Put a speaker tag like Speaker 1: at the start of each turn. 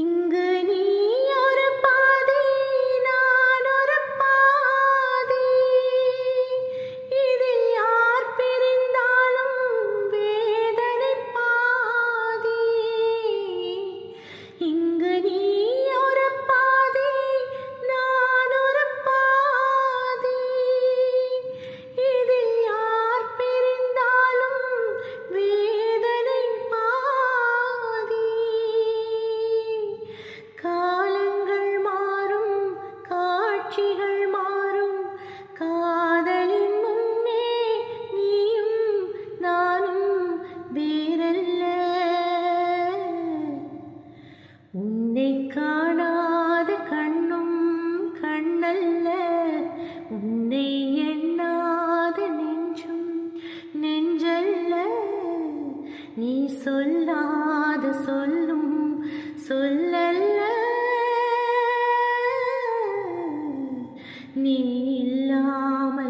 Speaker 1: இங்கு நீ ஒரு பாதி, நான் ஒரு பாதி. இதில் யார் பிரிந்தாலும் வேதனை பாதி. இங்கு நீ ஒரு பாதி, நான் ஒரு பாதி. இதில் யார் பிரிந்தாலும் வேதனை பாதி. காலங்கள் மாறும், காட்சிகள் மாறும், காதலின் முன்னே நீயும் நானும் வேறல்ல. உன்னை காணாத கண்ணும் கண்ணல்ல, உன்னை எண்ணாத நெஞ்சும் நெஞ்சல்ல. நீ சொல்லாத சொல்லும் சொல்லல்ல, நீ இல்லாமல்